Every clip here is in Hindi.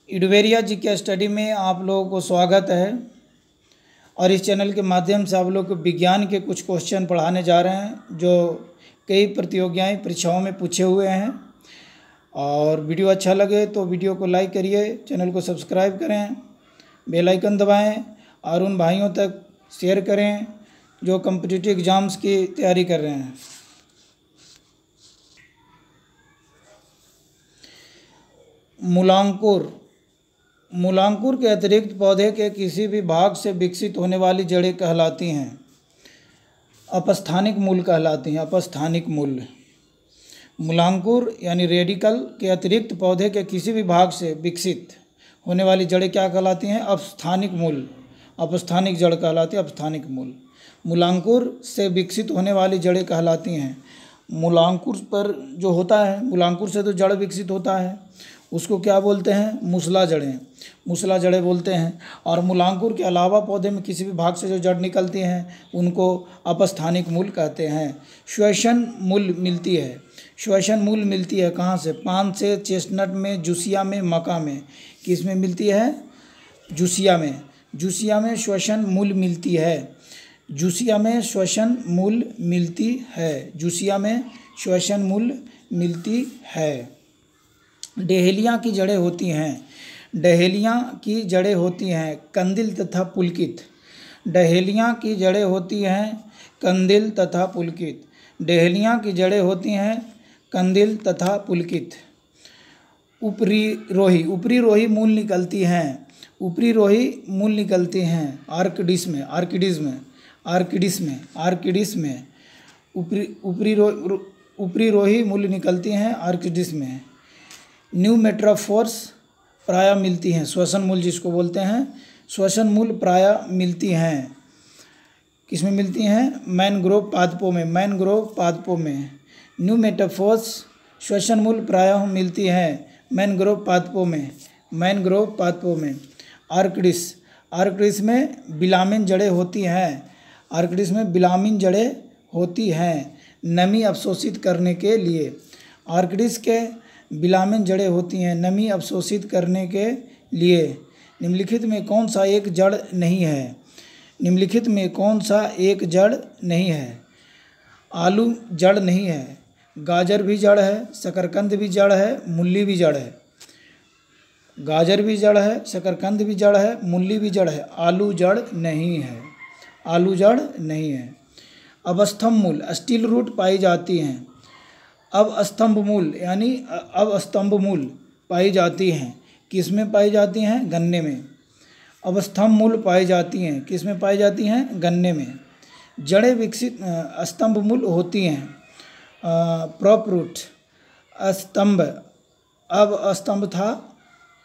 इडवेरिया जी के स्टडी में आप लोगों को स्वागत है। और इस चैनल के माध्यम से आप लोग को विज्ञान के कुछ क्वेश्चन पढ़ाने जा रहे हैं जो कई प्रतियोगियाएं परीक्षाओं में पूछे हुए हैं। और वीडियो अच्छा लगे तो वीडियो को लाइक करिए, चैनल को सब्सक्राइब करें, बेल आइकन दबाएं और उन भाइयों तक शेयर करें जो कॉम्पिटिटिव एग्ज़ाम्स की तैयारी कर रहे हैं। मूलांकुर के अतिरिक्त पौधे के किसी भी भाग से विकसित होने वाली जड़ें कहलाती हैं अपस्थानिक मूल कहलाती हैं। अपस्थानिक मूल। मूलांकुर यानी रेडिकल के अतिरिक्त पौधे के किसी भी भाग से विकसित होने वाली जड़ें क्या कहलाती हैं? अपस्थानिक मूल। अपस्थानिक जड़ कहलाती है अपस्थानिक मूल। मूलांकुर से विकसित होने वाली जड़ें कहलाती हैं। मूलांकुर पर जो होता है, मूलांकुर से तो जड़ विकसित होता है, उसको क्या बोलते हैं? मूसला जड़ें। मूसला जड़ें बोलते हैं। और मूलांकुर के अलावा पौधे में किसी भी भाग से जो जड़ निकलती हैं उनको अपस्थानिक मूल कहते हैं। श्वसन मूल मिलती है। श्वसन मूल मिलती है कहाँ से? पान से, चेस्टनट में, जूसिया में, मका में। किस में मिलती है? जूसिया में। जूसिया में श्वसन मूल मिलती है। जूसिया में श्वसन मूल मिलती है। जूसिया में श्वसन मूल मिलती है। डहेलिया की जड़ें होती हैं। डहेलिया की जड़ें होती हैं कंदिल तथा पुलकित। डहेलिया की जड़ें होती हैं कंदिल तथा पुलकित। डहेलिया की जड़ें होती हैं कंदिल तथा पुलकित। ऊपरी रोही मूल निकलती हैं। ऊपरी रोही मूल निकलती हैं आर्किडिस में। आर्किडिस में। आर्किडिस में। आर्किडिस में ऊपरी रोही मूल निकलती हैं आर्किडिस में। न्यू मेट्रोफोर्स प्रायः मिलती हैं। श्वसन मूल जिसको बोलते हैं, श्वसन मूल प्रायः मिलती हैं। किस में मिलती हैं? मैनग्रोव पादपों में। मैनग्रोव पादपों में न्यू मेट्रोफोर्स श्वसन मूल प्रायः मिलती हैं मैनग्रोव पादपों में। मैनग्रोव पादपों में। आर्किडिस। आर्किडिस में बिलामिन जड़ें होती हैं। आर्किडिस में बिलामिन जड़ें होती हैं नमी अवशोषित करने के लिए। आर्किडिस के बिलामिन जड़ें होती हैं नमी अवशोषित करने के लिए। निम्नलिखित में कौन सा एक जड़ नहीं है? निम्नलिखित में कौन सा एक जड़ नहीं है? आलू जड़ नहीं है, गाजर भी जड़ है, शकरकंद भी जड़ है, मूली भी जड़ है। गाजर भी जड़ है, शकरकंद भी जड़ है, मूली भी जड़ है। आलू जड़ नहीं है। आलू जड़ नहीं है। अवस्तंभ मूल स्टिल रूट पाई जाती हैं। अब स्तंभ मूल यानी अब स्तंभ मूल पाई जाती हैं। किस में पाई जाती हैं? गन्ने में। अब स्तंभ मूल पाई जाती हैं। किस में पाई जाती हैं? गन्ने में। जड़ें विकसित स्तंभ मूल होती हैं। प्रॉप रूट स्तंभ। अब स्तंभ था,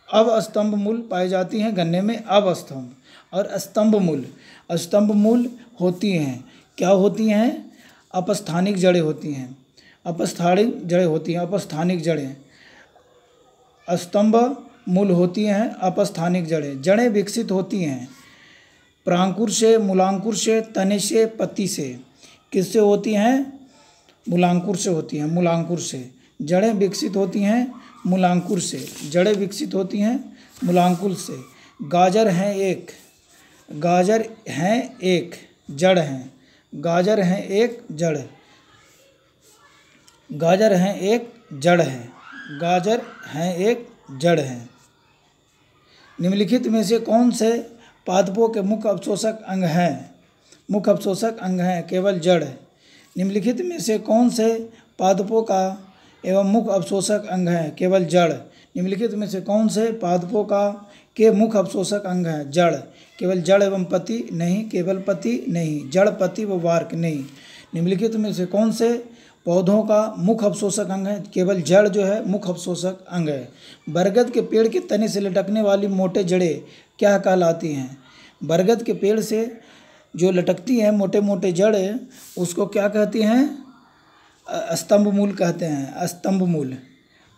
अब स्तंभ मूल पाई जाती हैं गन्ने में। अब स्तंभ और स्तंभ मूल। स्तंभ मूल होती हैं, क्या होती हैं? अपस्थानिक जड़ें होती हैं। अपस्थानिक जड़ें होती हैं। अपस्थानिक जड़ें। स्तंभ मूल होती हैं अपस्थानिक जड़ें। जड़ें विकसित होती हैं प्रांकुर से, मूलांकुर से, तने से, पत्ती से। किससे होती हैं? मूलांकुर से होती हैं। मूलांकुर से जड़ें विकसित होती हैं मूलांकुर से। जड़ें विकसित होती हैं मूलांकुर से। गाजर हैं एक। गाजर हैं एक जड़ हैं। गाजर हैं एक जड़। गाजर हैं एक जड़ है। गाजर हैं एक जड़ है। निम्नलिखित में से कौन से पादपों के मुख्य अवशोषक अंग हैं? मुख्य अवशोषक अंग हैं केवल जड़ है। निम्नलिखित में से कौन से पादपों का एवं मुख्य अवशोषक अंग है? केवल जड़। निम्नलिखित में से कौन से पादपों का के मुख्य अवशोषक अंग है? जड़। केवल जड़ एवं पत्ती नहीं, केवल पत्ती नहीं, जड़, पत्ती व वार्क नहीं। निम्नलिखित में से कौन से पौधों का मुख्य अवशोषक अंग है? केवल जड़ जो है मुख्य अवशोषक अंग है। बरगद के पेड़ के तने से लटकने वाली मोटे जड़ें क्या कहलाती हैं? बरगद के पेड़ से जो लटकती हैं मोटे मोटे जड़ें उसको क्या कहती हैं? स्तंभ मूल कहते हैं। स्तंभ मूल।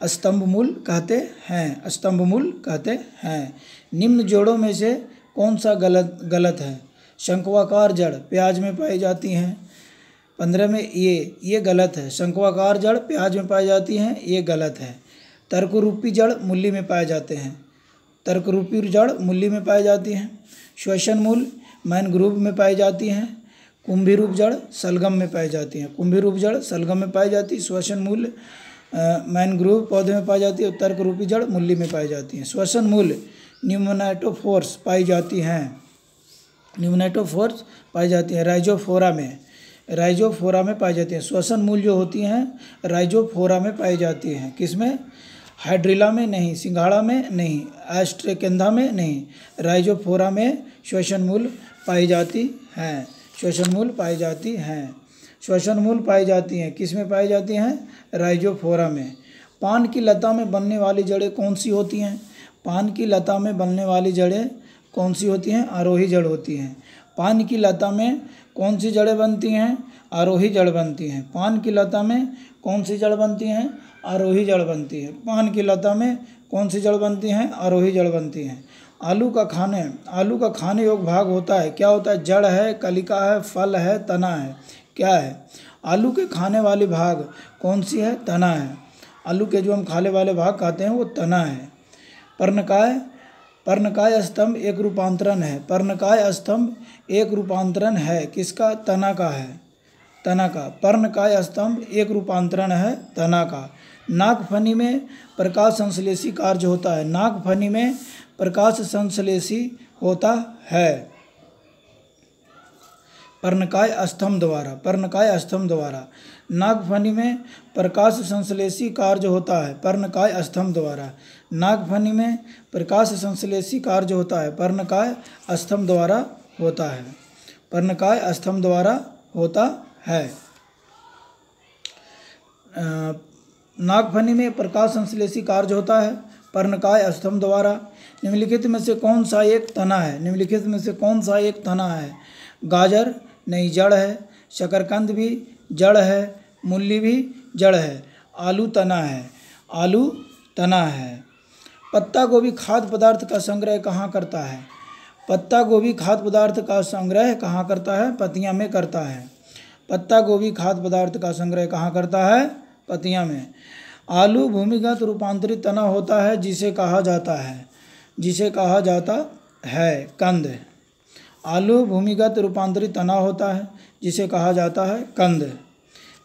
स्तंभ मूल कहते हैं। स्तंभ मूल कहते हैं। निम्न जोड़ों में से कौन सा गलत है? शंक्वाकार जड़ प्याज में पाई जाती हैं। 15 में ये गलत है। शंक्वाकार जड़ प्याज में पाई जाती हैं, ये गलत है। तर्करूपी जड़ मूली में पाए जाते हैं। तर्करूपी जड़ मूली में पाई जाती हैं। श्वसन मूल मैनग्रोव में पाई जाती हैं। कुंभी रूप जड़ सलगम में पाई जाती हैं। कुंभी रूप जड़ सलगम में पाई जाती है। श्वसन मूल मैनग्रोव पौधे में पाई जाती है और तर्क रूपी जड़ मूली में पाई जाती हैं। श्वसन मूल न्यूमेटोफोर्स पाई जाती हैं। न्यूमेटोफोर्स पाई जाती हैं राइजोफोरा में पाई जाती हैं। श्वसन मूल जो होती हैं राइजोफोरा में पाई जाती हैं। किसमें? हाइड्रिला में नहीं, सिंघाड़ा में नहीं, एस्ट्रेकेंधा में नहीं, राइजोफोरा में श्वसन मूल पाई जाती हैं। श्वसन मूल पाई जाती हैं। श्वसन मूल पाई जाती हैं किस में पाई जाती हैं? राइजोफोरा में। पान की लता में बनने वाली जड़ें कौन सी होती हैं? पान की लता में बनने वाली जड़ें कौन सी होती हैं? आरोही जड़ होती हैं। पान की लता में कौन सी जड़ें बनती हैं? आरोही जड़ बनती हैं। पान की लता में कौन सी जड़ बनती हैं? आरोही जड़ बनती है। पान की लता में कौन सी जड़ बनती हैं? आरोही जड़ बनती हैं। आलू का खाने योग्य भाग होता है, क्या होता है? जड़ है, कलिका है, फल है, तना है, क्या है? आलू के खाने वाले भाग कौन सी है? तना है। आलू के जो हम खाने वाले भाग खाते हैं वो तना है। पर्णकाय स्तंभ एक रूपांतरण है। पर्णकाय स्तंभ एक रूपांतरण है किसका? तना का है। तना का। पर्णकाय स्तंभ एक रूपांतरण है तना का। नाकफनी में प्रकाश संश्लेषी कार्य होता है। नाकफनी में प्रकाश संश्लेषी होता है पर्णकाय स्तंभ द्वारा। नागफनी में प्रकाश संश्लेषी कार्य होता है पर्णकाय स्तंभ द्वारा। नागफनी में प्रकाश संश्लेषी कार्य होता है पर्णकाय स्तंभ द्वारा होता है। पर्णकाय स्तंभ द्वारा होता है। नागफनी में प्रकाश संश्लेषी कार्य होता है पर्णकाय स्तंभ द्वारा। निम्नलिखित में से कौन सा एक तना है? निम्नलिखित में से कौन सा एक तना है? गाजर नहीं, जड़ है। शकरकंद भी जड़ है। मूली भी जड़ है। आलू तना है। पत्ता गोभी खाद्य पदार्थ का संग्रह कहाँ करता है? पत्ता गोभी खाद्य पदार्थ का संग्रह कहाँ करता है? पत्तियाँ में करता है। पत्ता गोभी खाद्य पदार्थ का संग्रह कहाँ करता है? पत्तियाँ में। आलू भूमिगत रूपांतरित तना होता है जिसे कहा जाता है कंद। आलू भूमिगत रूपांतरित तना होता है जिसे कहा जाता है कंद।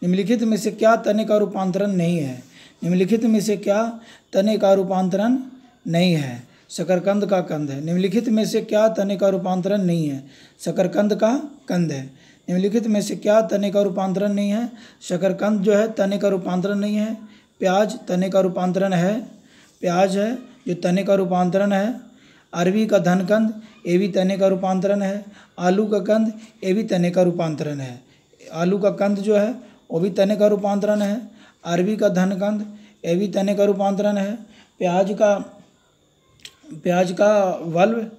निम्नलिखित में से क्या तने का रूपांतरण नहीं है? निम्नलिखित में से क्या तने का रूपांतरण नहीं है? शकरकंद का कंद है। निम्नलिखित में से क्या तने का रूपांतरण नहीं है? शकरकंद का कंद है। निम्नलिखित में से क्या तने का रूपांतरण नहीं है? शकरकंद जो है तने का रूपांतरण नहीं है। प्याज तने का रूपांतरण है। प्याज है जो तने का रूपांतरण है। अरबी का धनकंद ये भी तने का रूपांतरण है। आलू का कंद ये भी तने का रूपांतरण है। आलू का कंद जो है वो भी तने का रूपांतरण है। अरबी का धनकंद ये भी तने का रूपांतरण है। प्याज का वल्ब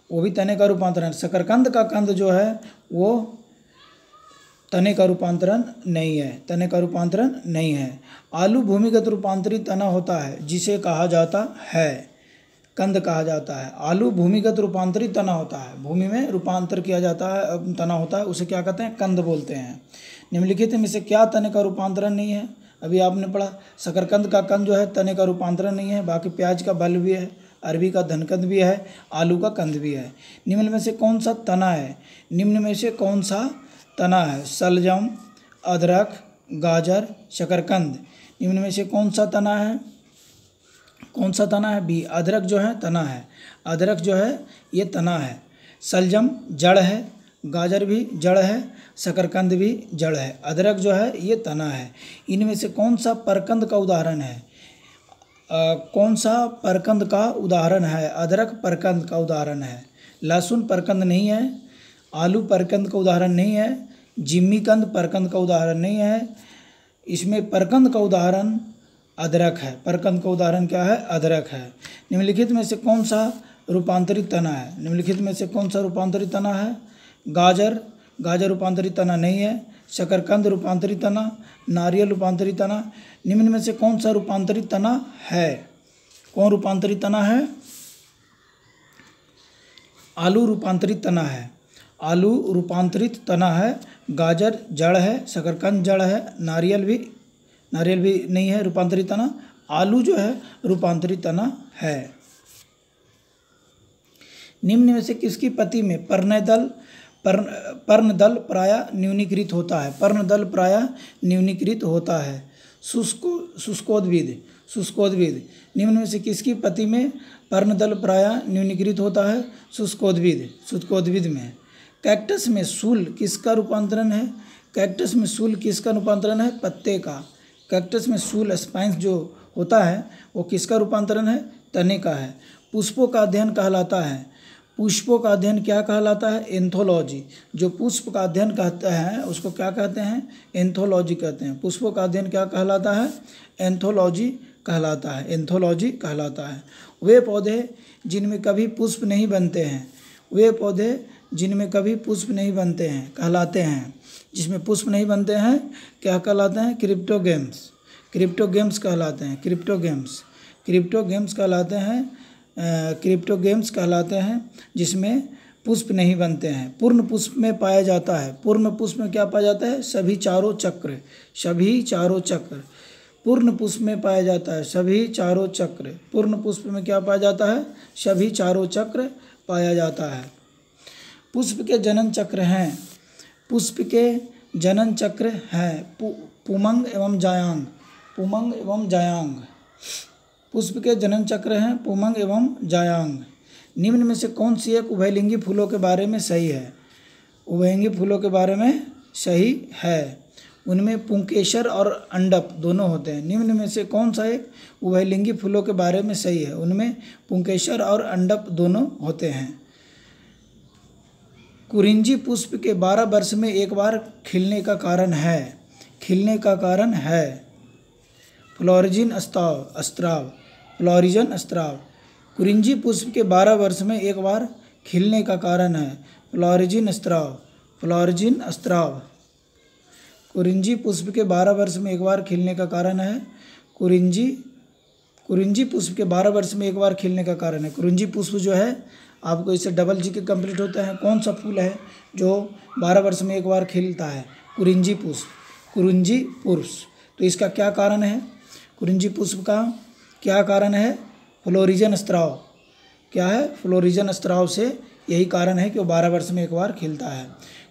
वो भी तने का रूपांतरण। शकरकंद का कंद जो है वो तने का रूपांतरण नहीं है। आलू भूमिगत रूपांतरित तना होता है जिसे कहा जाता है कंद कहा जाता है। आलू भूमिगत रूपांतरित तना होता है, भूमि में रूपांतर किया जाता है तना होता है, उसे क्या कहते हैं? कंद बोलते हैं। निम्नलिखित में से क्या तने का रूपांतरण नहीं है? अभी आपने पढ़ा शकरकंद का कंद जो है तने का रूपांतरण नहीं है। बाकी प्याज का बल भी है, अरबी का धनकंद भी है, आलू का कंद भी है। निम्न में से कौन सा तना है? निम्न में से कौन सा तना है? शलजम, अदरक, गाजर, शकरकंद। निम्न में से कौन सा तना है? बी। अदरक जो है तना है। अदरक जो है ये तना है। शलजम जड़ है। गाजर भी जड़ है। शकरकंद भी जड़ है। अदरक जो है ये तना है। इनमें से कौन सा परकंद का उदाहरण है? कौन सा परकंद का उदाहरण है? अदरक परकंद का उदाहरण है। लहसुन परकंद नहीं है। आलू परकंद का उदाहरण नहीं है। जिम्मी कंद परकंद का उदाहरण नहीं है। इसमें परकंद का उदाहरण अदरक है। परकंद का उदाहरण क्या है? अदरक है। निम्नलिखित में से कौन सा रूपांतरित तना है? निम्नलिखित में से कौन सा रूपांतरित तना है? गाजर रूपांतरित तना नहीं है। शकरकंद रूपांतरित तना, नारियल रूपांतरित तना। निम्न में से कौन सा रूपांतरित तना है? कौन रूपांतरित तना है? आलू रूपांतरित तना है। आलू रूपांतरित तना है। गाजर जड़ है। शकरकंद जड़ है। नारियल भी नहीं है रूपांतरित तना। आलू जो है रूपांतरित तना है। निम्न में से किसकी पत्ती में पर्णदल प्रायः न्यूनीकृत होता है? पर्णदल प्रायः न्यूनीकृत होता है। शुष्कोद्भिद निम्न में से किसकी पत्ती में पर्णदल प्रायः न्यूनीकृत होता है? शुष्कोद्भिद में। कैक्टस में शूल किसका रूपांतरण है? कैक्टस में शूल किसका रूपांतरण है? पत्ते का। कैक्टस में शूल स्पाइंस जो होता है वो किसका रूपांतरण है? तने का है। पुष्पों का अध्ययन कहलाता है। पुष्पों का अध्ययन क्या कहलाता है? एंथोलॉजी। जो पुष्प का अध्ययन कहते हैं उसको क्या कहते हैं? एंथोलॉजी कहते हैं। पुष्पों का अध्ययन क्या कहलाता है? एंथोलॉजी कहलाता है। एंथोलॉजी कहलाता है। वे पौधे जिनमें कभी पुष्प नहीं बनते हैं, वे पौधे जिनमें कभी पुष्प नहीं बनते हैं कहलाते हैं। जिसमें पुष्प नहीं बनते हैं क्या कहलाते हैं? क्रिप्टोगेम्स। क्रिप्टोगेम्स कहलाते हैं। क्रिप्टोगेम्स कहलाते हैं जिसमें पुष्प नहीं बनते हैं। पूर्ण पुष्प में पाया जाता है। पूर्ण पुष्प में क्या पाया जाता है? सभी चारों चक्र। पूर्ण पुष्प में पाया जाता है सभी चारों चक्र। पूर्ण पुष्प में क्या पाया जाता है? सभी चारों चक्र पाया जाता है। पुष्प के जनन चक्र हैं। पुष्प के जनन चक्र हैं पुमंग एवं जायांग। पुष्प के जनन चक्र हैं पुमंग एवं जायांग। निम्न में से कौन सी एक उभयलिंगी फूलों के बारे में सही है? उभयलिंगी फूलों के बारे में सही है। उनमें पुंकेसर और अंडप दोनों होते हैं। निम्न में से कौन सा एक उभयलिंगी फूलों के बारे में सही है? उनमें पुंकेसर और अंडप दोनों होते हैं। कुरिंजी पुष्प के 12 वर्ष में एक बार खिलने का कारण है फ्लोरिजन स्त्राव। कुरिंजी पुष्प के 12 वर्ष में एक बार खिलने का कारण है फ्लोरिजन स्त्राव। कुरिंजी पुष्प के 12 वर्ष में एक बार खिलने का कारण है कुरिंजी पुष्प के 12 वर्ष में एक बार खिलने का कारण है। कुरिंजी पुष्प जो है आपको इससे डबल जी के कंप्लीट होते हैं। कौन सा फूल है जो 12 वर्ष में एक बार खिलता है? कुरिंजी पुष्प। तो इसका क्या कारण है? कुरिंजी पुष्प का क्या कारण है? फ्लोरिजन स्त्राव। क्या है? फ्लोरिजन स्त्राव से यही कारण है कि वो 12 वर्ष में एक बार खिलता है।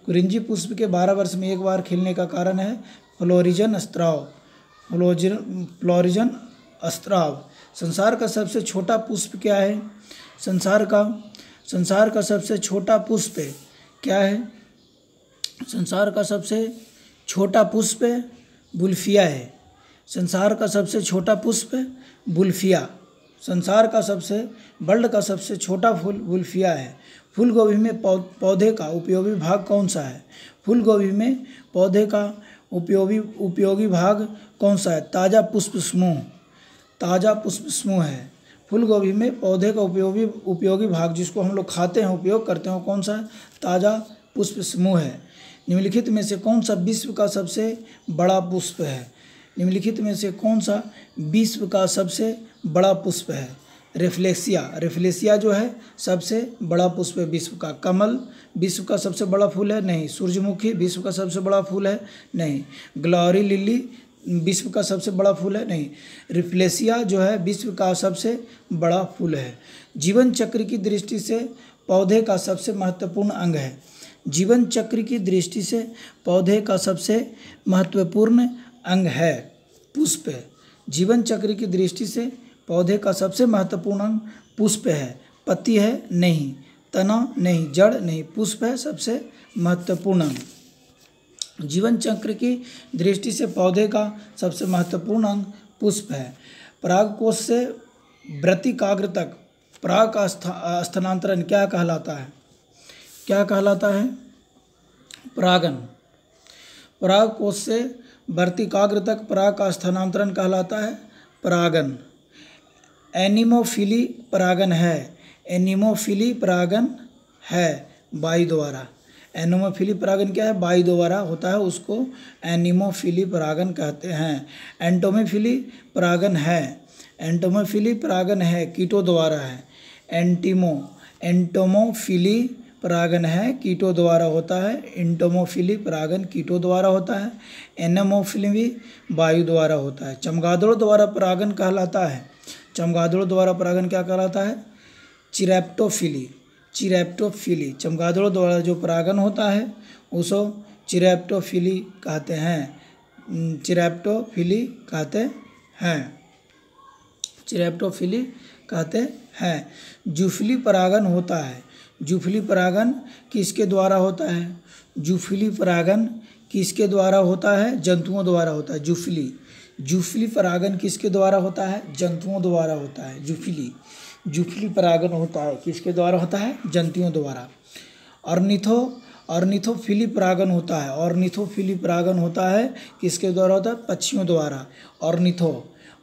कुरिंजी पुष्प के 12 वर्ष में एक बार खिलने का कारण है फ्लोरिजन स्त्राव। संसार का सबसे छोटा पुष्प क्या है? संसार का सबसे छोटा पुष्प क्या है? संसार का सबसे छोटा पुष्प बुल्फिया है। संसार का सबसे छोटा पुष्प बुल्फिया। संसार का सबसे वर्ल्ड का सबसे छोटा फूल बुल्फिया है। फूलगोभी में पौधे का उपयोगी भाग कौन सा है? फूलगोभी में पौधे का उपयोगी भाग कौन सा है? ताज़ा पुष्प समूह है। फूलगोभी में पौधे का उपयोगी भाग जिसको हम लोग खाते हैं, उपयोग करते हैं, वो कौन सा है? ताज़ा पुष्प समूह है। निम्नलिखित में से कौन सा विश्व का सबसे बड़ा पुष्प है? निम्नलिखित में से कौन सा विश्व का सबसे बड़ा पुष्प है? रेफ्लेसिया जो है सबसे बड़ा पुष्प है विश्व का। कमल विश्व का सबसे बड़ा फूल है? नहीं। सूरजमुखी विश्व का सबसे बड़ा फूल है? नहीं। ग्लोरी लिली विश्व का सबसे बड़ा फूल है? नहीं। रेफ्लेसिया जो है विश्व का सबसे बड़ा फूल है। जीवन चक्र की दृष्टि से पौधे का सबसे महत्वपूर्ण अंग है। जीवन चक्र की दृष्टि से पौधे का सबसे महत्वपूर्ण अंग है पुष्प। जीवन चक्र की दृष्टि से पौधे का सबसे महत्वपूर्ण अंग पुष्प है। पत्ती है? नहीं। तना? नहीं। जड़? नहीं। पुष्प है सबसे महत्वपूर्ण अंग। जीवन चक्र की दृष्टि से पौधे का सबसे महत्वपूर्ण अंग पुष्प है। परागकोश से वृत्तिकाग्र तक पराग का स्थानांतरण क्या कहलाता है? परागन। परागकोश से वर्तिकाग्र तक पराग का स्थानांतरण कहलाता है परागन। एनिमोफिली परागन है वायु द्वारा। एनिमोफिली परागन क्या है? वायु द्वारा होता है, उसको एनिमोफिली परागन कहते हैं। एंटोमोफिली परागन है कीटों द्वारा है। एंटोमोफिली परागन है कीटों द्वारा होता है। एंटोमोफिली परागन कीटों द्वारा होता है। एनेमोफिली भी वायु द्वारा होता है। चमगादड़ों द्वारा परागन कहलाता है। चमगादड़ों द्वारा परागन क्या कहलाता है? चिरैप्टोफिली। चिरैप्टोफिली। चमगादड़ों द्वारा जो परागन होता है उसको चिरैप्टोफिली कहते हैं। चिरैप्टोफिली कहते हैं। चिरैप्टोफिली कहते हैं। जूफिली परागन होता है। जूफिली परागन किसके द्वारा होता है? जूफिली परागन किसके द्वारा होता है? जंतुओं द्वारा होता है। जूफिली परागन किसके द्वारा होता है? जंतुओं द्वारा होता है। जूफिली परागन होता है किसके द्वारा होता है? जंतुओं द्वारा। ऑर्निथोफिली परागन होता है। ऑर्निथोफिली परागन होता है किसके द्वारा होता है? पक्षियों द्वारा।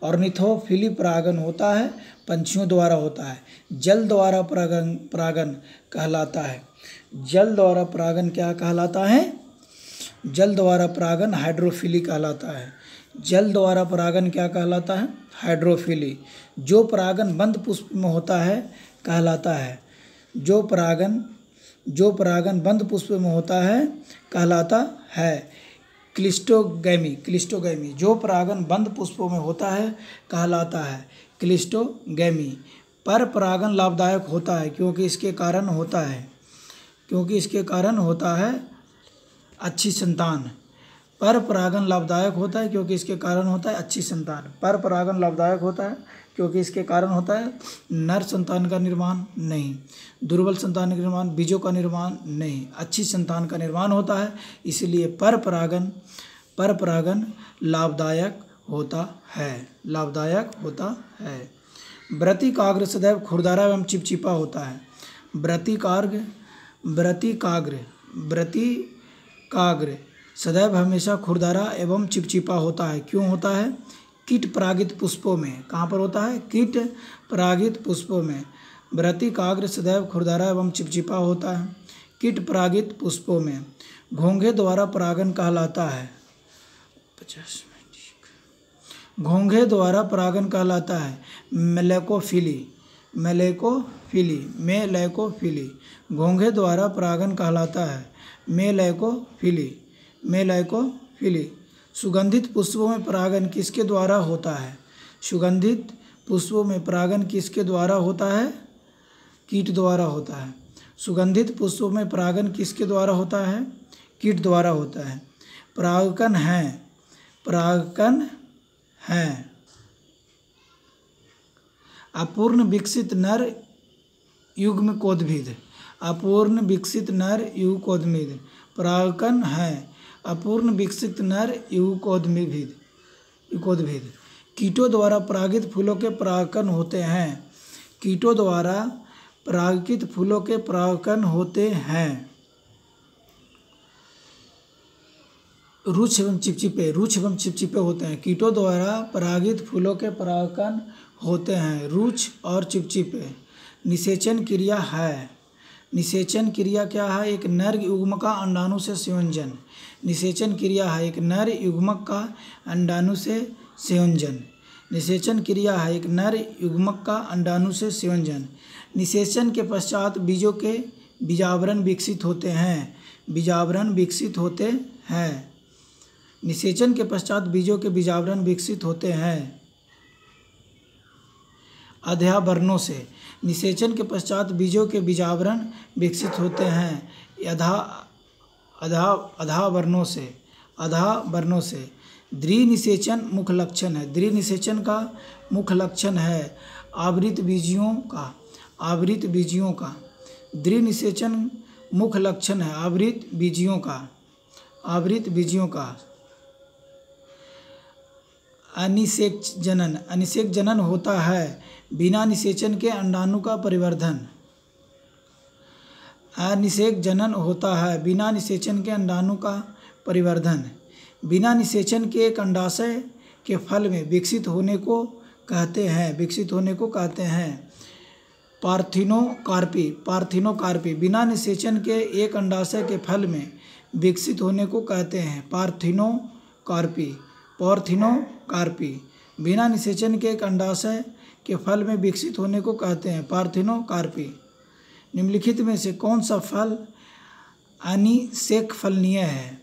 ऑर्निथोफिली परागन होता है पंछियों द्वारा होता है। जल द्वारा परागन कहलाता है। जल द्वारा परागन क्या कहलाता है? जल द्वारा परागन हाइड्रोफिली कहलाता है। जल द्वारा परागन क्या कहलाता है? हाइड्रोफिली। जो परागन बंद पुष्प में होता है कहलाता है। जो परागन बंद पुष्प में होता है कहलाता है क्लिस्टोगैमी। जो परागन बंद पुष्पों में होता है कहलाता है क्लिस्टोगैमी। पर परागन लाभदायक होता है क्योंकि इसके कारण होता है अच्छी संतान। पर परागन लाभदायक होता है क्योंकि इसके कारण होता है अच्छी संतान। पर परागन लाभदायक होता है क्योंकि इसके कारण होता है नर संतान का निर्माण नहीं, दुर्बल संतान का निर्माण, बीजों का निर्माण नहीं, अच्छी संतान का निर्माण होता है। इसलिए पर परागन लाभदायक होता है। व्रतिकाग्र सदैव खुरदरा एवं चिपचिपा होता है। व्रतिकाग्र सदैव हमेशा खुरदरा एवं चिपचिपा होता है। क्यों होता है? कीट परागित पुष्पों में। कहाँ पर होता है? कीट परागित पुष्पों में। व्रतिकाग्र सदैव खुरदरा एवं चिपचिपा होता है कीट परागित पुष्पों में। घोंघे द्वारा परागन कहलाता है। 50 घोंघे द्वारा परागन कहलाता है मेलैकोफिली। घोंघे द्वारा परागन कहलाता है मेलैकोफिली। सुगंधित पुष्पों में परागन किसके द्वारा होता है? सुगंधित पुष्पों में परागन किसके द्वारा होता है? कीट द्वारा होता है। सुगंधित पुष्पों में परागन किसके द्वारा होता है? कीट द्वारा होता है। परागकण है अपूर्ण विकसित नर युग्मकोद्भिद। परागकण है अपूर्ण विकसित नर युग्मकोद्भिद। कीटों द्वारा परागित फूलों के परागकण होते हैं। कीटों द्वारा परागित फूलों के परागकण होते हैं। रुक्ष एवं चिपचिपे होते हैं। कीटों द्वारा परागित फूलों के परागकण होते हैं रुक्ष और चिपचिपे। निषेचन क्रिया क्या है? एक नर युग्म का अंडाणु से संयोजन। निषेचन क्रिया है एक नर युग्मक का अंडाणु से संयोजन। निषेचन के पश्चात बीजों के बीजावरण विकसित होते हैं। निषेचन के पश्चात बीजों के बीजावरण विकसित होते हैं अधावरणों से। निषेचन के पश्चात बीजों के बीजावरण विकसित होते हैं अधावरणों से। द्विनिषेचन मुख्य लक्षण है। द्विनिषेचन का मुख्य लक्षण है आवृत बीजियों का। द्विनिषेचन मुख्य लक्षण है आवृत बीजियों का। अनिषेक जनन होता है बिना निषेचन के अंडाणु का परिवर्धन। अनिषेक जनन होता है बिना निषेचन के अंडाणु का परिवर्धन। बिना निषेचन के एक अंडाशय के फल में विकसित होने को कहते हैं पार्थिनोकार्पी। बिना निषेचन के एक अंडाशय के फल में विकसित होने को कहते हैं पार्थिनोकार्पी। बिना निषेचन के एक अंडाशय के फल में विकसित होने को कहते हैं पार्थिनोकार्पी। निम्नलिखित में से कौन सा फल अनिषेक फलनीय है?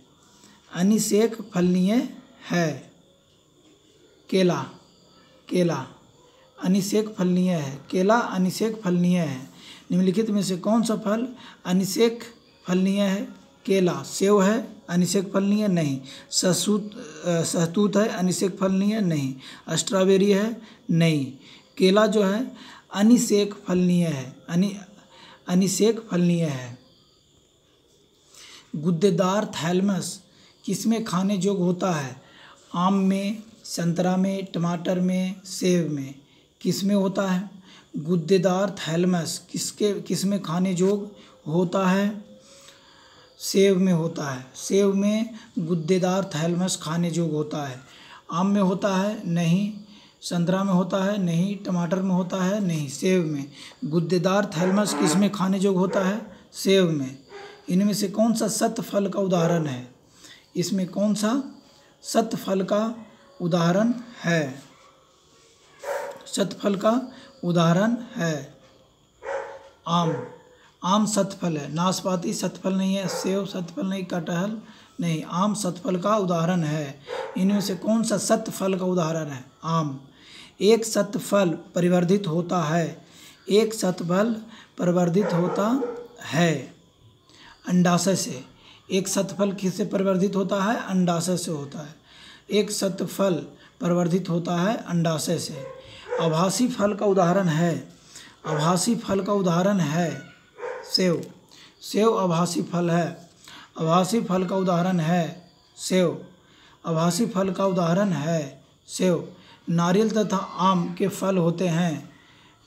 केला अनिषेक फलनीय है। निम्नलिखित में से कौन सा फल अनिषेक फलनीय है? केला। सेव है, अनिषेक फलनीय नहीं। सहतूत है, अनिषेक फलनीय नहीं। स्ट्रॉबेरी है, नहीं। केला जो है अनिषेक फलनीय है, अनिषेक फलनीय है। गुद्देदार थैलमस किसमें खाने योग्य होता है? आम में, संतरा में, टमाटर में, सेब में। किसमें होता है? गुद्देदार थैलमस किसमें खाने योग्य होता है? सेब में होता है। सेब में गुद्देदार थैलमस खाने योग्य होता है। आम में होता है? नहीं। संतरा में होता है? नहीं। टमाटर में होता है? नहीं। सेब में। गुद्देदार थैलमस किसमें खाने योग्य होता है? सेब में। इनमें से कौन सा सत्य फल का उदाहरण है? इसमें कौन सा सत्य फल का उदाहरण है? सत्य फल का उदाहरण है आम। आम सतफल है। नाशपाती सतफल नहीं है। सेब सतफल नहीं। कटहल नहीं। आम सतफल का उदाहरण है। इनमें से कौन सा सत्य फल का उदाहरण है? आम। एक सत्य फल परिवर्धित होता है। एक सत्य फल परिवर्धित होता है अंडाशय से। एक सत्य फल किससे परिवर्धित होता है? अंडाशय से होता है। एक सत्य फल परिवर्धित होता है अंडाशय से। आभासी फल का उदाहरण है। आभासी फल का उदाहरण है सेव। सेव आभासी फल है। आभासी फल का उदाहरण है सेव। आभासी फल का उदाहरण है सेव। नारियल तथा आम के फल होते हैं।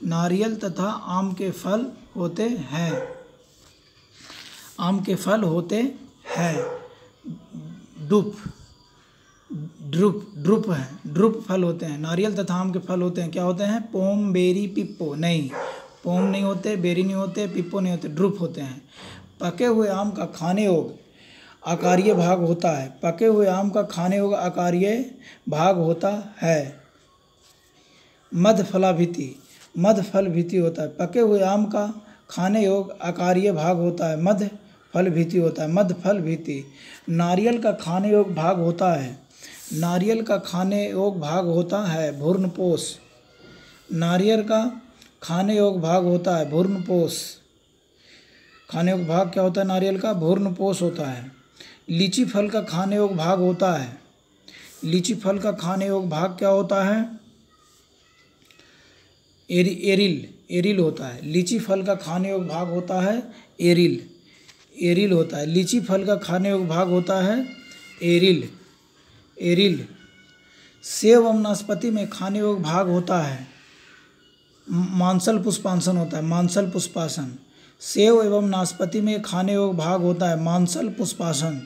नारियल तथा आम के फल होते हैं। आम के फल होते हैं। ड्रुप है। ड्रुप फल होते हैं। नारियल तथा आम के फल होते हैं। क्या होते हैं? Pome, berry, pepo. नहीं, पोम नहीं होते, बेरी नहीं होते, पिप्पो नहीं होते, ड्रुप होते हैं। पके हुए आम का खाने योग्य आकारीय भाग होता है। पके हुए आम का खाने योग्य आकारीय भाग होता है मध्य फलाभिति। मध्य फल भिति होता है। पके हुए आम का खाने योग्य आकारीय भाग होता है मध्य फल भिति होता है। मध्य फल भिति। नारियल का खाने योग्य भाग होता है। नारियल का खाने योग्य भाग होता है भूर्णपोष। नारियल का खाने योग्य भाग होता है भूर्णपोष। खाने योग्य भाग क्या होता है नारियल का? भूर्णपोष होता है। लीची फल का खाने योग्य भाग होता है। लीची फल का खाने योग्य भाग क्या होता है? एरिल होता है। लीची फल का खाने योग्य भाग होता है एरिल होता है। लीची फल का खाने योग्य भाग होता है एरिल। सेब एवं नाशपाती में खाने योग्य भाग होता है मांसल पुष्पासन होता है। मांसल पुष्पासन। सेब एवं नाशपाती में खाने योग्य भाग होता है मांसल पुष्पासन।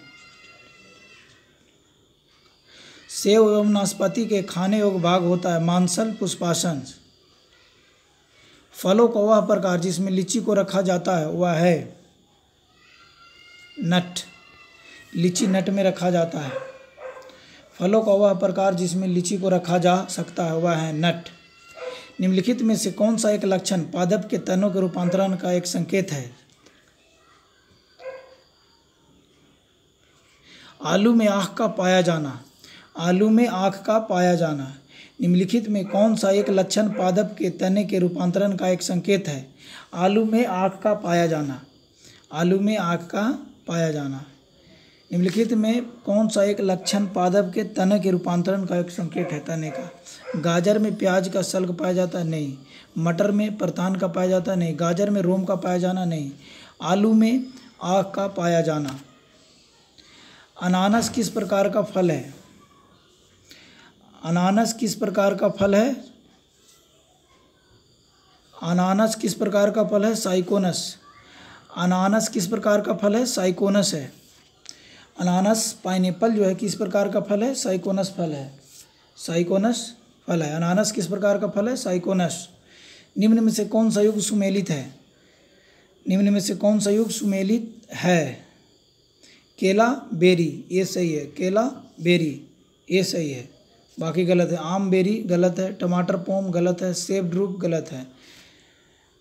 सेब एवं नाशपाती के खाने योग्य भाग होता है मांसल पुष्पासन। फलों का वह प्रकार जिसमें लीची को रखा जाता है वह है नट। लीची नट में रखा जाता है। फलों का वह प्रकार जिसमें लीची को रखा जा सकता है वह है नट। निम्नलिखित में से कौन सा एक लक्षण पादप के तनों के रूपांतरण का एक संकेत है? आलू में आँख का पाया जाना। आलू में आँख का पाया जाना। निम्नलिखित में कौन सा एक लक्षण पादप के तने के रूपांतरण का एक संकेत है? आलू में आँख का पाया जाना। आलू में आँख का पाया जाना। निम्नलिखित में कौन सा एक लक्षण पादप के तने के रूपांतरण का एक संकेत है तने का? गाजर में प्याज का सल्क पाया जाता है? नहीं। मटर में प्रतान का पाया जाता है? नहीं। गाजर में रोम का पाया जाना? नहीं। आलू में आँख का पाया जाना। अनानास किस प्रकार का फल है? अनानास किस प्रकार का फल है? अनानास किस प्रकार का फल है? साइकोनस। अनानास किस प्रकार का फल है? साइकोनस है। अनानास पाइनएप्पल जो है किस प्रकार का फल है? साइकोनस फल है। साइकोनस फल है। अनानास किस प्रकार का फल है? साइकोनस। निम्न में से कौन सा युग सुमेलित है? निम्न में से कौन सा युग सुमेलित है? केला, बेरी, ये सही है। केला, बेरी, ये सही है। बाकी गलत है। आम, बेरी गलत है। टमाटर, पोम गलत है। सेब, ड्रूप गलत है।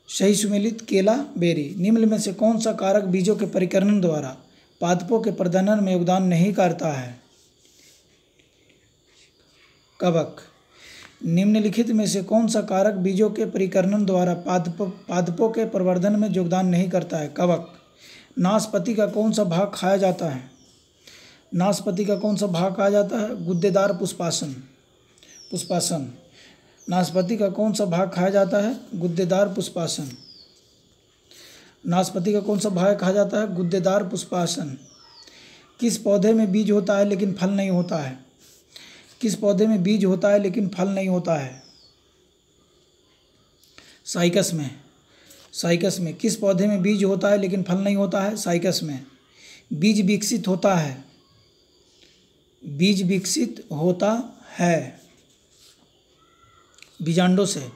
सही सुमेलित केला, बेरी। निम्न में से कौन सा कारक बीजों के परिकरण द्वारा पादपों के प्रजनन में योगदान नहीं करता है? कवक। निम्नलिखित में से कौन सा कारक बीजों के परिकर्णन द्वारा पादपों के प्रवर्धन में योगदान नहीं करता है? कवक। नाशपाती का कौन सा भाग खाया जाता है? नाशपाती का कौन सा भाग खाया जाता है? गुद्देदार पुष्पासन। पुष्पासन। नाशपाती का कौन सा भाग खाया जाता है? गुद्देदार पुष्पासन। नाशपाती का कौन सा भाग खाया जाता है? गुद्देदार पुष्पासन। किस पौधे में बीज होता है लेकिन फल नहीं होता है? किस पौधे में बीज होता है लेकिन फल नहीं होता है? साइकस में। साइकस में। किस पौधे में बीज होता है लेकिन फल नहीं होता है? साइकस में। बीज विकसित होता है। बीज विकसित होता है बीजांडों से।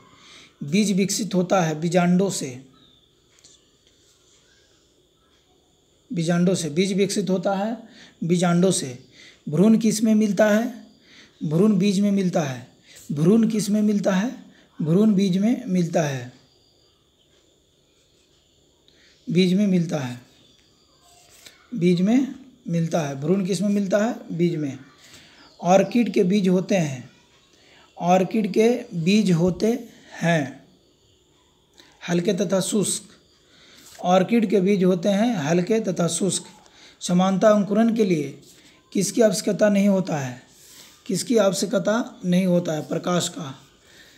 बीज विकसित होता है बीजांडों से। बीजांडों से। बीज विकसित होता है बीजांडों से। भ्रूण किस में मिलता है? भ्रूण बीज में मिलता है। भ्रूण किस में मिलता है? भ्रूण बीज में मिलता है। बीज में मिलता है। बीज में मिलता है। भ्रूण किस में मिलता है? बीज में। ऑर्किड के बीज होते हैं। ऑर्किड के बीज होते हैं हल्के तथा शुष्क। ऑर्किड के बीज होते हैं हल्के तथा शुष्क। समानता अंकुरण के लिए किसकी आवश्यकता नहीं होता है? किसकी आवश्यकता नहीं होता है? प्रकाश का।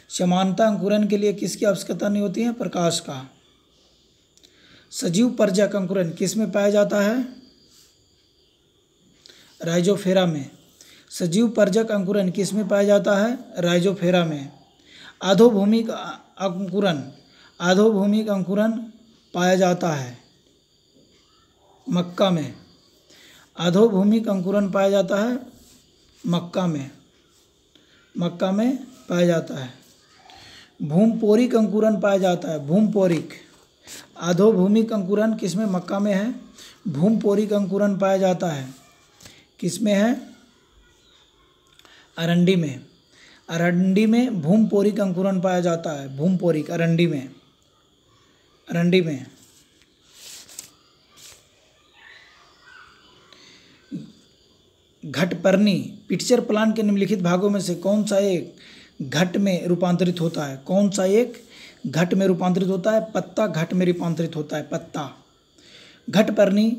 समानता अंकुरण के लिए किसकी आवश्यकता नहीं होती है? प्रकाश का। सजीव पर्जक अंकुरण किस में पाया जाता है? राइजोफेरा में। सजीव पर्जक अंकुरण किस में पाया जाता है? राइजोफेरा में। आधोभूमिक अंकुरण। आधोभूमिक अंकुरण पाया जाता है मक्का में। आधोभूमिक अंकुरण पाया जाता है मक्का में। मक्का में पाया जाता है। भूमपोरिक अंकुरण पाया जाता है। भूमपोरिक। आधोभूमिक अंकुरण किसमें? मक्का में है। भूमपोरिक अंकुरण पाया जाता है किसमें है? अरंडी में। अरंडी में भूमपोरिक अंकुरण पाया जाता है। भूमपोरिक। अरंडी में। अरंडी में। घटपर्णी पिक्चर प्लांट के निम्नलिखित भागों में से कौन सा एक घट में रूपांतरित होता है? कौन सा एक घट में रूपांतरित होता है? पत्ता घट में रूपांतरित होता है। पत्ता। घटपर्णी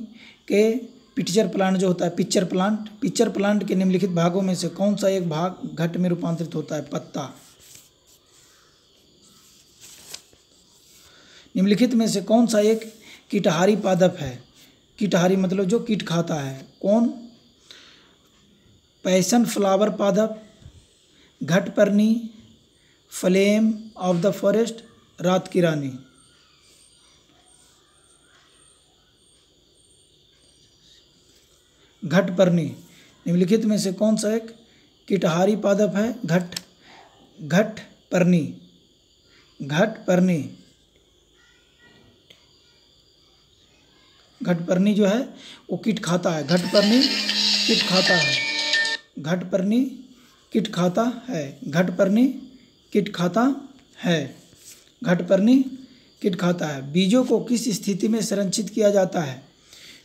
के पिक्चर प्लांट जो होता है, पिक्चर प्लांट के निम्नलिखित भागों में से कौन सा एक भाग घट में रूपांतरित होता है? पत्ता। निम्नलिखित में से कौन सा एक कीटहारी पादप है? कीटहारी मतलब जो कीट खाता है। कौन? पैशन फ्लावर पादप, घटपर्णी, फ्लेम ऑफ द फॉरेस्ट, रात की रानी। घटपर्णी। निम्नलिखित में से कौन सा एक कीटहारी पादप है? घटपर्णी। घटपर्णी। घटपर्णी जो है वो कीट खाता है। घटपर्णी कीट खाता है। घटपर्णी कीट खाता है। घटपर्णी कीट खाता है। घटपर्णी कीट खाता है। बीजों को किस स्थिति में संरक्षित किया जाता है?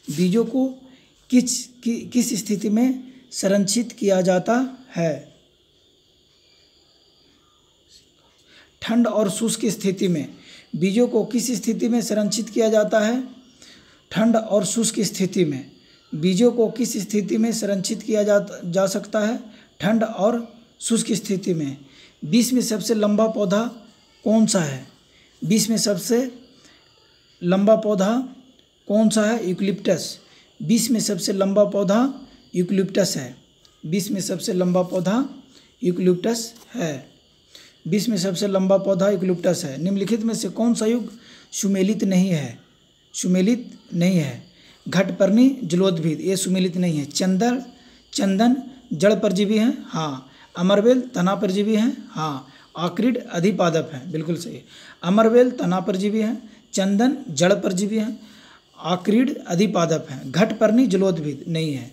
बीजों को किस स्थिति में संरक्षित किया जाता है? ठंड और शुष्क स्थिति में। बीजों को किस स्थिति में संरक्षित किया जाता है? ठंड और शुष्क स्थिति में। बीजों को किस स्थिति में संरक्षित किया जा सकता है? ठंड और शुष्क स्थिति में। विश्व में सबसे लंबा पौधा कौन सा है? विश्व में सबसे लंबा पौधा कौन सा है? यूकलिप्टस। विश्व में सबसे लंबा पौधा यूकलिप्टस है। विश्व में सबसे लंबा पौधा यूकलिप्टस है। विश्व में सबसे लंबा पौधा यूकलिप्टस है। निम्नलिखित में से कौन सा युग सुमेलित नहीं है? सुमेलित नहीं है। घटपर्णी जलोद्भिद ये सुमेलित नहीं है। चंदन जड़ परजीवी हैं। हाँ। अमरवेल तना परजीवी हैं। हाँ। आक्रिड अधिपादप हैं। बिल्कुल सही। अमरवेल तना परजीवी हैं। चंदन जड़ परजीवी हैं। आक्रिड अधिपादप हैं। घटपर्णी जलोद्भिद नहीं है।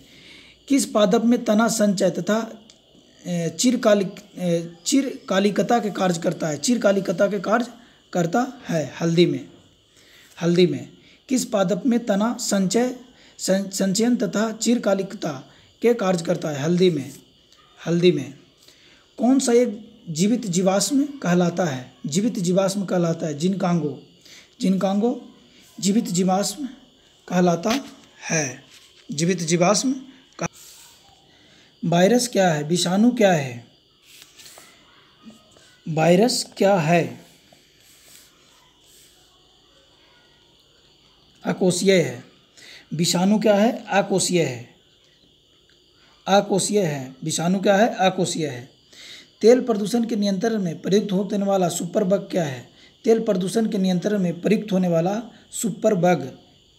किस पादप में तना संचय तथा चिरकालिकता के कार्य करता है? चिरकालिकता के कार्य करता है। हल्दी में। हल्दी में। किस पादप में तना संचयन तथा चिरकालिकता के कार्य करता है? हल्दी में। हल्दी में। कौन सा एक जीवित जीवाश्म कहलाता है, जीवित जीवाश्म कहलाता है। जिनकांगो, जिनकांगो जीवित जीवाश्म कहलाता है, जीवित जीवाश्म। वायरस क्या है, विषाणु क्या है, वायरस क्या है, अकोषीय है। विषाणु क्या है, अकोषीय है, अकोषीय है। विषाणु क्या है, अकोषीय है। तेल प्रदूषण के नियंत्रण में प्रयुक्त होने वाला सुपर बग क्या है, तेल प्रदूषण के नियंत्रण में प्रयुक्त होने वाला सुपर बग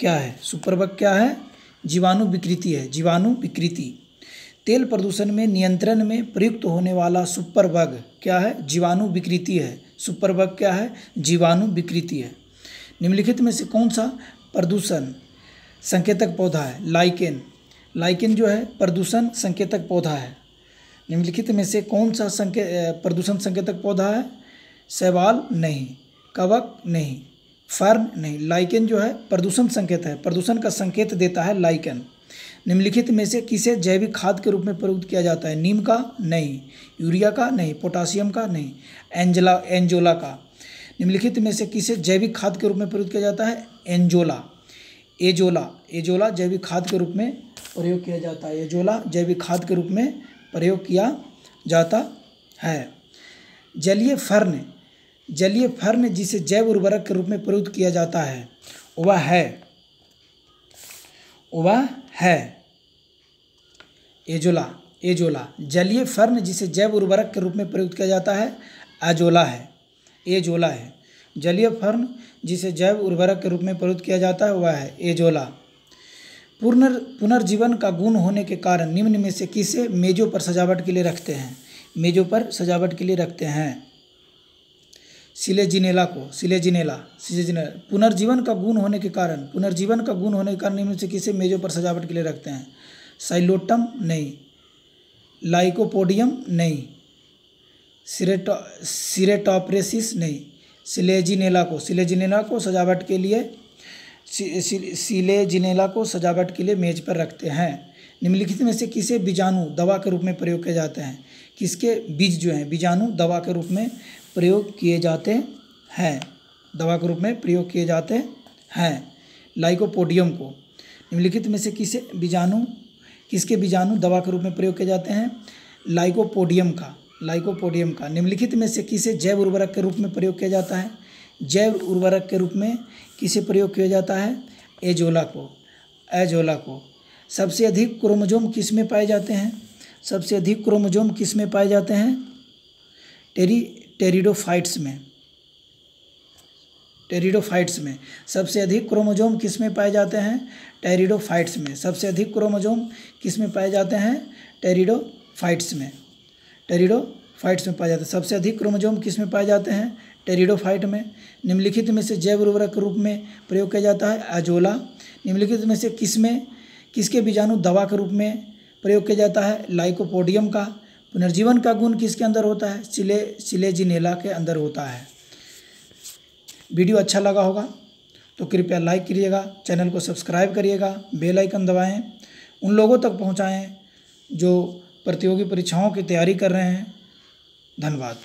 क्या है, सुपर बग क्या है, जीवाणु विकृति है, जीवाणु विकृति। तेल प्रदूषण में नियंत्रण में प्रयुक्त होने वाला सुपर बग क्या है, जीवाणु विकृति है। सुपर बग क्या है, जीवाणु विकृति है। निम्नलिखित में से कौन सा प्रदूषण संकेतक पौधा है, लाइकेन, लाइकेन जो है प्रदूषण संकेतक पौधा है। निम्नलिखित में से कौन सा प्रदूषण संकेतक पौधा है, शैवाल नहीं, कवक नहीं, फर्न नहीं। लाइकेन जो है प्रदूषण संकेत है, प्रदूषण का संकेत देता है लाइकेन। निम्नलिखित में से किसे जैविक खाद के रूप में प्रयुक्त किया जाता है, नीम का नहीं, यूरिया का नहीं, पोटासियम का नहीं, एंजोला का। निम्नलिखित में से किसे जैविक खाद के रूप में प्रयुक्त किया जाता है, एंजोला, एजोला, एजोला जैविक खाद के रूप में प्रयोग किया जाता है, एजोला जैविक खाद के रूप में प्रयोग किया जाता है। जलीय फर्न, जलीय फर्न जिसे जैव उर्वरक के रूप में प्रयुक्त किया जाता है वह है एजोला, एजोला। जलीय फर्न जिसे जैव उर्वरक के रूप में प्रयुक्त किया जाता है एजोला है, एजोला है। जलीय फर्न जिसे जैव उर्वरक के रूप में प्रयुक्त किया जाता है वह है एजोला। पुनर्जीवन का गुण होने के कारण निम्न में से किसे मेजों पर सजावट के लिए रखते हैं, मेजों पर सजावट के लिए रखते हैं, सिलेजिनेला को, सिलेजिनेला, सिलेजिनेला। पुनर्जीवन का गुण होने के कारण, पुनर्जीवन का गुण होने के कारण निम्न में से किसे मेजों पर सजावट के लिए रखते हैं, साइलोटम नहीं, लाइकोपोडियम नहीं, सिरेटोप्रेसिस नहीं, सिलेजिनेला को, सिलेजिनेला को सजावट के लिए, सिलेजिनेला को सजावट के लिए मेज पर रखते हैं। निम्नलिखित में से किसे बीजाणु दवा के रूप में प्रयोग किए जाते हैं, किसके बीज जो हैं बीजाणु दवा के रूप में प्रयोग किए जाते हैं, दवा के रूप में प्रयोग किए जाते हैं, लाइकोपोडियम को। निम्नलिखित में से किसे बीजाणु, किसके बीजाणु दवा के रूप में प्रयोग किए जाते हैं, लाइकोपोडियम का, लाइकोपोडियम का। निम्नलिखित में से किसे जैव उर्वरक के रूप में प्रयोग किया जाता है, जैव उर्वरक के रूप में किसे प्रयोग किया जाता है, एजोला को, एजोला को। सबसे अधिक क्रोमोजोम किस में पाए जाते हैं, सबसे अधिक क्रोमोजोम किस में पाए जाते हैं, टेरिडोफाइट्स में, टेरिडोफाइट्स में। सबसे अधिक क्रोमोजोम किस में पाए जाते हैं, टेरिडोफाइट्स में। सबसे अधिक क्रोमोजोम किस में पाए जाते हैं, टेरिडोफाइट्स में, टेरिडोफाइट्स में पाए जाते हैं। सबसे अधिक क्रोमोजोम किस में पाए जाते हैं, टेरिडोफाइट में। निम्नलिखित में से जैव उर्वरक के रूप में प्रयोग किया जाता है एजोला। निम्नलिखित में से किसके बीजाणु दवा के रूप में प्रयोग किया जाता है, लाइकोपोडियम का। पुनर्जीवन का गुण किसके अंदर होता है, सिलेजिनेला के अंदर होता है। वीडियो अच्छा लगा होगा तो कृपया लाइक करिएगा, चैनल को सब्सक्राइब करिएगा, बेल आइकन दबाएं, उन लोगों तक पहुंचाएं जो प्रतियोगी परीक्षाओं की तैयारी कर रहे हैं। धन्यवाद।